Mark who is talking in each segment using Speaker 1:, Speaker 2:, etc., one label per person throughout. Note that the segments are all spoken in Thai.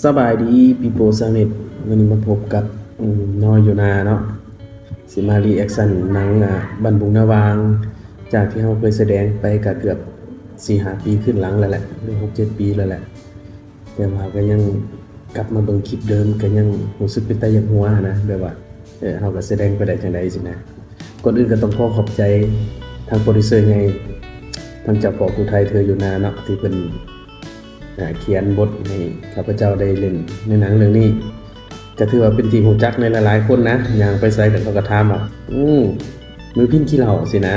Speaker 1: สบายดีปีโป้สนิทวันนี้มาพบกับน้อยอยู่นาเนาะสิมารีแอคชั่นหนังบันบุงนาวางจากที่เราเคยแสดงไปก็เกือบ 4-5 ปีขึ้นหลังแล้วแหละหรือ 6-7 ปีแล้วแหละแต่ว่าก็ยังกลับมาเบิ่งคลิปเดิมก็ยังรู้สึกเป็นตาอยากหัวนะแบบว่าเฮาก็แสดงไปได้จังได๋สินะก่อนอื่นก็ต้องขอขอบใจทางโปรดิวเซอร์ใหญ่ทางเจ้าพ่อผู้ไทยเธออยู่นาเนาะที่เพิ่นเขียนบทให้ข้าพเจ้าได้เล่นในหนังเรื่องนี้ก็ถือว่าเป็นที่รู้จักในหลายๆคนนะอย่างไปไสก็เขาก็ถามว่ามือพิ้นขี้เหล้าสินะ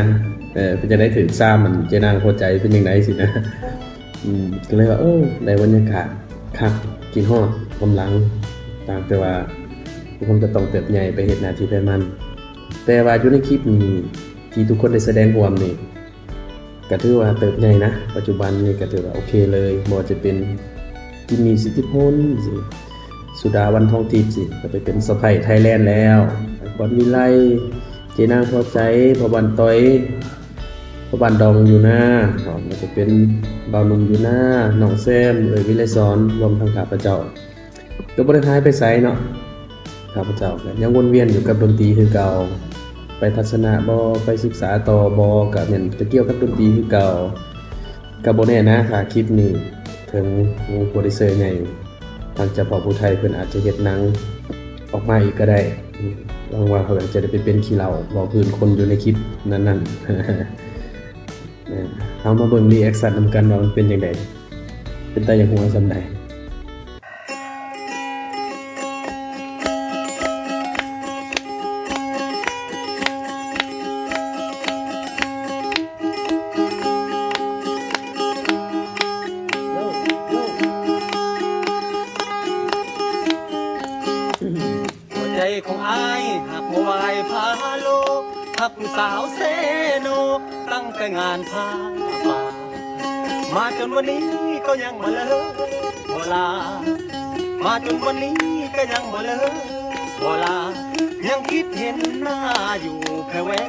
Speaker 1: เพิ่นจะได้ถึงซ้ามันเจนางเข้าใจเป็นจังไดสินะก็เลยว่าได้บรรยากาศคักกินฮอดกำลังตามแต่ว่าทุกคนก็ต้องเติบใหญ่ไปเฮ็ดหน้าที่ไปมันแต่ว่าอยู่ในคลิปนี้ที่ทุกคนได้แสดงร่วมนี่ก็ถือว่าเติบใหญ่นะปัจจุบันนี่ก็ถือว่าโอเคเลยบ่จะเป็นกิมมี่สิทธิพลสิสุดาวันทองทิพย์สิก็ไปเป็นสะใภ้ไทยแลนด์แล้วบอนวิไลเจนางพอใจพ่อบ้านต้อยพ่อบ้านดองอยู่หน้ามันจะเป็นบ่าวหนุ่มอยู่หน้าน้องแซมวิไลสอนรวมทั้งข้าพเจ้าก็บ่ได้หายไปไสเนาะข้าพเจ้าก็ยังวนเวียนอยู่กับดนตรีคือเก่าไปทัศนะบ่ไปศึกษาต่อบ่ก็แม่นจะเกี่ยวกับดนตรีคือเก่าก็บ่แน่นะถ้าคลิปนี้ถึงโปรดิวเซอร์ใหญ่ทางเจ้าพ่อผู้ไทยเพิ่นอาจจะเฮ็ดหนังออกมาอีกก็ได้หวังว่าเพิ่นจะได้ไปเป็นขี้เหล้าบ่พื้นคนอยู่ในคลิปนั้นๆเอามาเบิ่งรีแอคชั่นนำกันว่ามันเป็นจังได๋เป็นตาอยากหัวส่ำใด
Speaker 2: หัวใจของอ้ายหักหัวายพาโลหักผู้สาวเซโนตั้งแต่งานพาป่ามาจนวันนี้ก็ยังมาเลิกบ่ลามาจนวันนี้ก็ยังมาเลิกบ่ลายังคิดเห็นหน้าอยู่แค่แวะ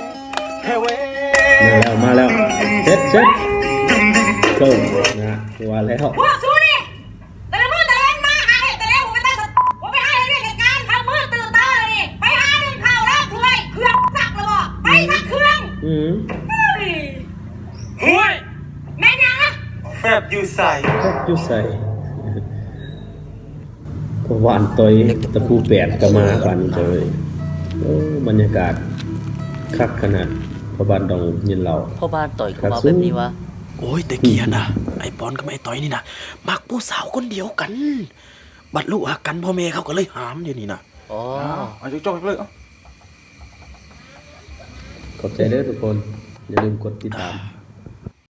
Speaker 1: มาแล้วเช็ดโต้นะว่าแล้ว
Speaker 3: พวกสู้นี่แต่ละมือแต่ละมาหาเหตุแต่ละผมไปตั้งสติผมไปหาเรื่องเหตุการณ์ทำมือตื่นตาเลยไปหาหนึ่งข่าวแล้วถวยเครื่องสักแล้วไปสักเครื่องห่วยแม่ยังนะ
Speaker 2: แฟบอยู่ใส่
Speaker 1: เพราะว่าอันต้อยตะปูแปดก็มาปานนี้เลยบรรยากาศคักขนาดพ่อบ้านดองยินเหล้า
Speaker 4: พ่อบ้านต่อยเขามาแบบนี้วะ
Speaker 5: โอ้ยแต่เกียนะไอ้ปอนกับไอ้ต้อยนี่นะมักผู้สาวคนเดียวกันบัดลูกหักกันพ่อแม่เขาก็เลยหามเดี๋ยวนี้นะ
Speaker 4: อ๋อ
Speaker 5: เอาจ้องๆเลย
Speaker 1: ขอบใจเด้อทุกคนอย่าลืมกดติดตาม